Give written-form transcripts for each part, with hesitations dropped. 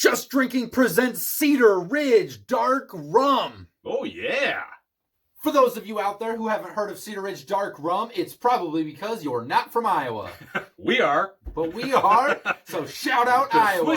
Just Drinking presents Cedar Ridge Dark Rum. Oh, yeah. For those of you out there who haven't heard of Cedar Ridge Dark Rum, it's probably because you're not from Iowa. We are. But we are, so shout out Iowa.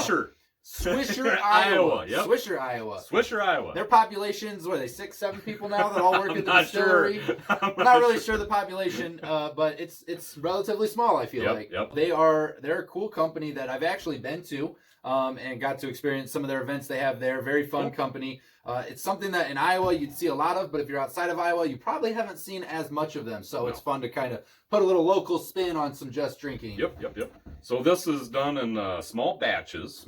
Swisher, Iowa. Yep. Swisher, Iowa. Swisher, Iowa. Their population's, what are they, 6-7 people now that all work at the not distillery? Sure. I'm not really sure the population, but it's relatively small, I feel like. Yep. They're a cool company that I've actually been to and got to experience some of their events they have there. Very fun company. It's something that in Iowa you'd see a lot of, but if you're outside of Iowa, you probably haven't seen as much of them. So It's fun to kind of put a little local spin on some Just Drinking. Yep. So this is done in small batches.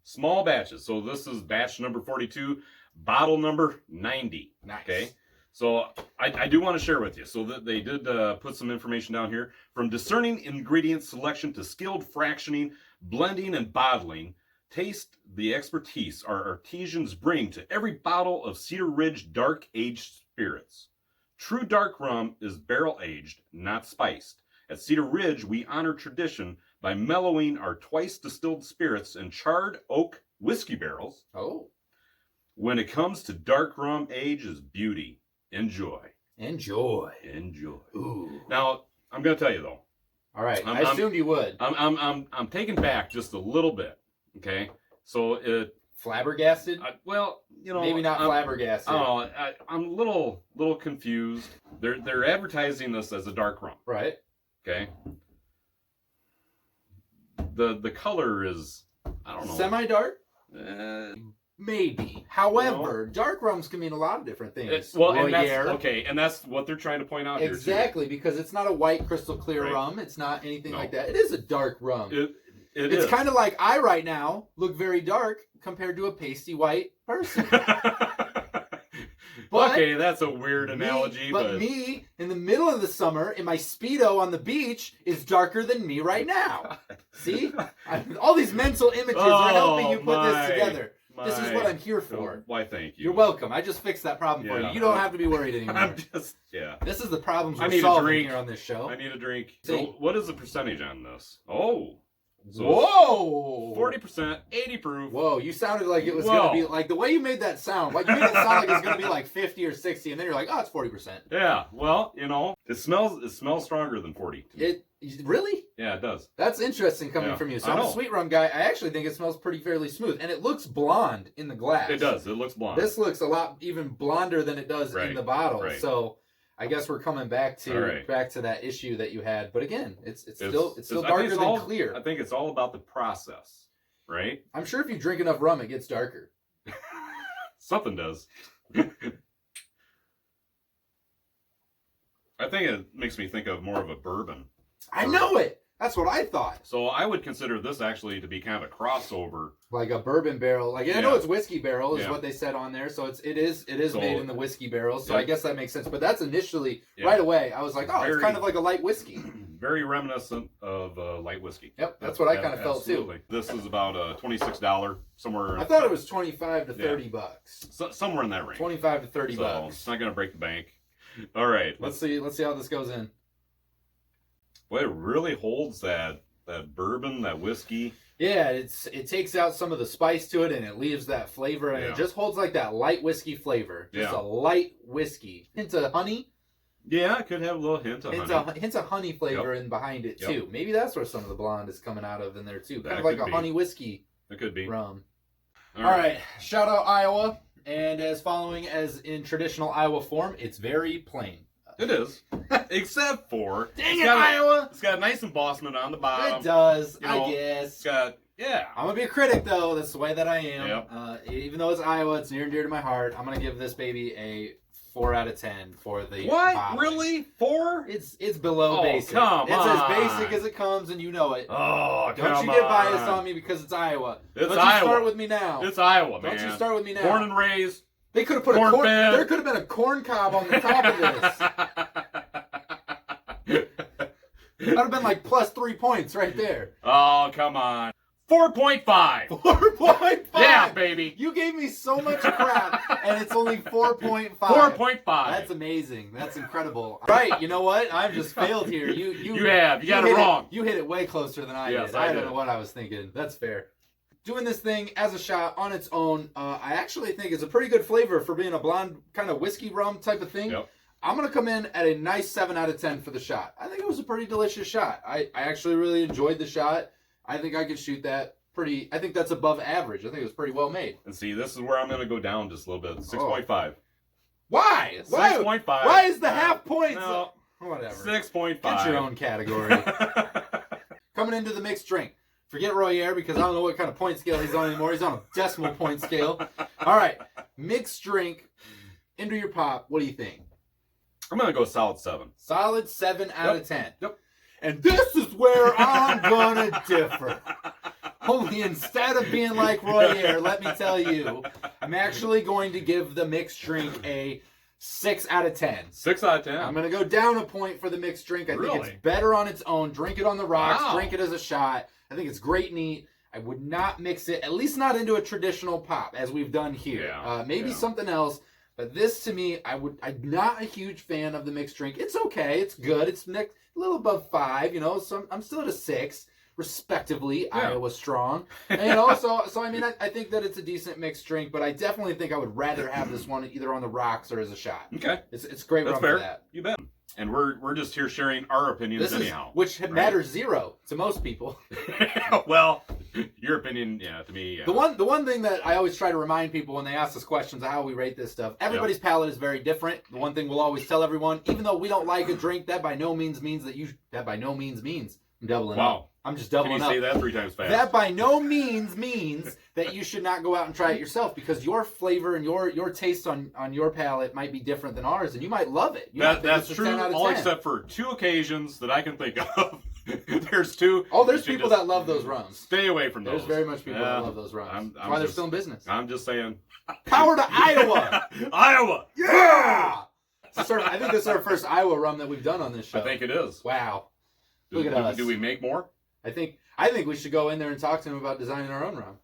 Small batches. So this is batch number 42, bottle number 90. Nice. Okay. So I do want to share with you. So that they did put some information down here. From discerning ingredient selection to skilled fractioning, blending, and bottling, taste the expertise our artisans bring to every bottle of Cedar Ridge Dark Aged Spirits. True dark rum is barrel aged, not spiced. At Cedar Ridge, we honor tradition by mellowing our twice distilled spirits in charred oak whiskey barrels. Oh. When it comes to dark rum, age is beauty. Enjoy. Ooh. Now, I'm going to tell you though. All right. I assumed you would. I'm taking back just a little bit. Okay. So it. Flabbergasted? Maybe not flabbergasted. I don't know. I'm a little confused. They're advertising this as a dark rum. Right. Okay. The color is, I don't know. Semi-dark? Maybe. However, dark rums can mean a lot of different things. And that's what they're trying to point out exactly, because it's not a white crystal clear rum. It's not anything like that. It is a dark rum. It's kind of like I right now look very dark compared to a pasty white person. Okay, that's a weird analogy. But me, in the middle of the summer, in my Speedo on the beach, is darker than me right now. See? All these mental images are helping you put this together. This is what I'm here for. Why, thank you. You're welcome. I just fixed that problem for you. You don't have to be worried anymore. This is the problems we're solving here on this show. I need a drink. So what is the percentage on this? Oh. So whoa! 40%, 80 proof. Whoa, you sounded like it was going to be, like, the way you made that sound, like, you made it sound like it was going to be, like, 50 or 60, and then you're like, oh, it's 40%. Yeah, well, it smells stronger than 40. Really? Yeah, it does. That's interesting coming from you. So I'm a sweet rum guy. I actually think it smells fairly smooth, and it looks blonde in the glass. It does. It looks blonde. This looks a lot even blonder than it does in the bottle. Right. So I guess we're coming back to that issue that you had, but again, it's still darker than clear. I think it's all about the process, right? I'm sure if you drink enough rum, it gets darker. Something does. I think it makes me think of more of a bourbon. I know it. That's what I thought. So I would consider this actually to be kind of a crossover, like a bourbon barrel. I know it's whiskey barrel is what they said on there. So it is made in the whiskey barrel. So I guess that makes sense. But that's initially right away. I was like, oh, it's kind of like a light whiskey. Very reminiscent of light whiskey. Yep, that's what I kind of felt too. This is about $26 somewhere. I thought it was $25 to $30. Somewhere in that range. $25 to $30. It's not going to break the bank. All right, let's see how this goes in. Boy, it really holds that bourbon, that whiskey. Yeah, it takes out some of the spice to it, and it leaves that flavor, and it just holds like that light whiskey flavor. Just a light whiskey. Hint of honey. Yeah, it could have a little hint of honey. Hints of honey flavor in behind it too. Maybe that's where some of the blonde is coming out of in there too. Kind of like a honey whiskey. It could be rum. All right, shout out Iowa, and as in traditional Iowa form, it's very plain. It is. Except for... Dang it, Iowa! It's got a nice embossment on the bottom. It does, I guess. It's got... Yeah. I'm going to be a critic, though. That's the way that I am. Yep. Even though it's Iowa, it's near and dear to my heart. I'm going to give this baby a 4 out of 10 for the What? Really? 4? It's below basic. Come on. It's as basic as it comes, and you know it. Oh, Don't you get biased on me because it's Iowa. Don't you start with me now. It's Iowa, man. Don't you start with me now. Born and raised. They could have put there could have been a corn cob on the top of this. That would have been like plus 3 points right there. Oh, come on. 4.5. 4.5. Yeah, baby. You gave me so much crap, and it's only 4.5. 4.5. That's amazing. That's incredible. Right, you know what? I've just failed here. You got it wrong. You hit it way closer than I did. I don't know what I was thinking. That's fair. doing this thing as a shot on its own, I actually think it's a pretty good flavor for being a blonde kind of whiskey rum type of thing. Yep. I'm going to come in at a nice 7 out of 10 for the shot. I think it was a pretty delicious shot. I actually really enjoyed the shot. I think I could shoot that pretty. I think that's above average. I think it was pretty well made. And see, this is where I'm going to go down just a little bit. 6.5. Why? 6.5. Why is the half points? No. Whatever. 6.5. Get your own category. Coming into the mixed drink. Forget Royer because I don't know what kind of point scale he's on anymore. He's on a decimal point scale. All right. Mixed drink into your pop. What do you think? I'm going to go solid 7. Solid 7 out of 10. Yep. And this is where I'm going to differ. Only instead of being like Royer, let me tell you, I'm actually going to give the mixed drink a 6 out of 10. 6 out of 10? I'm going to go down a point for the mixed drink. I think it's better on its own. Drink it on the rocks. Wow. Drink it as a shot. I think it's great and neat. I would not mix it, at least not into a traditional pop, as we've done here. Maybe something else. But this, to me, I'm not a huge fan of the mixed drink. It's okay. It's good. It's a little above 5, so I'm still at a 6, respectively. Yeah. Iowa strong. And, so I mean, I think that it's a decent mixed drink, but I definitely think I would rather have this one either on the rocks or as a shot. Okay. It's great rum for that. You bet. And we're just here sharing our opinions anyhow. Which matters zero to most people. Well, your opinion, to me. The one thing that I always try to remind people when they ask us questions of how we rate this stuff, everybody's palate is very different. The one thing we'll always tell everyone, even though we don't like a drink, that by no means means I'm doubling up. I'm just doubling up. Can you say that 3 times fast? That by no means means that you should not go out and try it yourself, because your flavor and your taste on your palate might be different than ours, and you might love it. That's true, all except for 2 occasions that I can think of. There's 2. Oh, there's people that love those rums. Stay away from those. There's very much people that love those rums. That's why they're still in business. I'm just saying. Power to Iowa! Iowa! Yeah! I think this is our first Iowa rum that we've done on this show. I think it is. Wow. Look at us. Do we make more? I think we should go in there and talk to him about designing our own rum.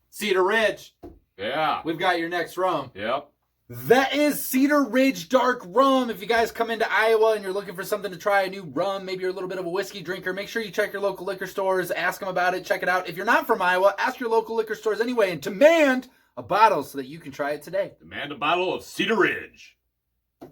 Cedar Ridge. Yeah. We've got your next rum. Yep. That is Cedar Ridge Dark Rum. If you guys come into Iowa and you're looking for something to try, a new rum, maybe you're a little bit of a whiskey drinker, make sure you check your local liquor stores, ask them about it, check it out. If you're not from Iowa, ask your local liquor stores anyway and demand a bottle so that you can try it today. Demand a bottle of Cedar Ridge.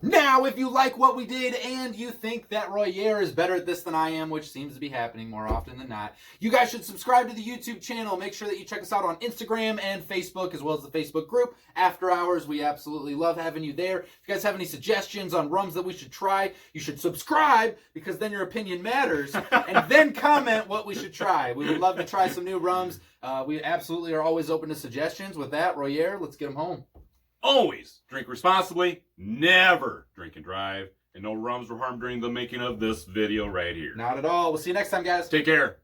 Now, if you like what we did and you think that Royer is better at this than I am, which seems to be happening more often than not, you guys should subscribe to the YouTube channel. Make sure that you check us out on Instagram and Facebook, as well as the Facebook group, After Hours. We absolutely love having you there. If you guys have any suggestions on rums that we should try, you should subscribe, because then your opinion matters, and then comment what we should try. We would love to try some new rums. We absolutely are always open to suggestions. With that, Royer, let's get them home. Always drink responsibly, never drink and drive, and no rums were harmed during the making of this video right here. Not at all. We'll see you next time, guys. Take care.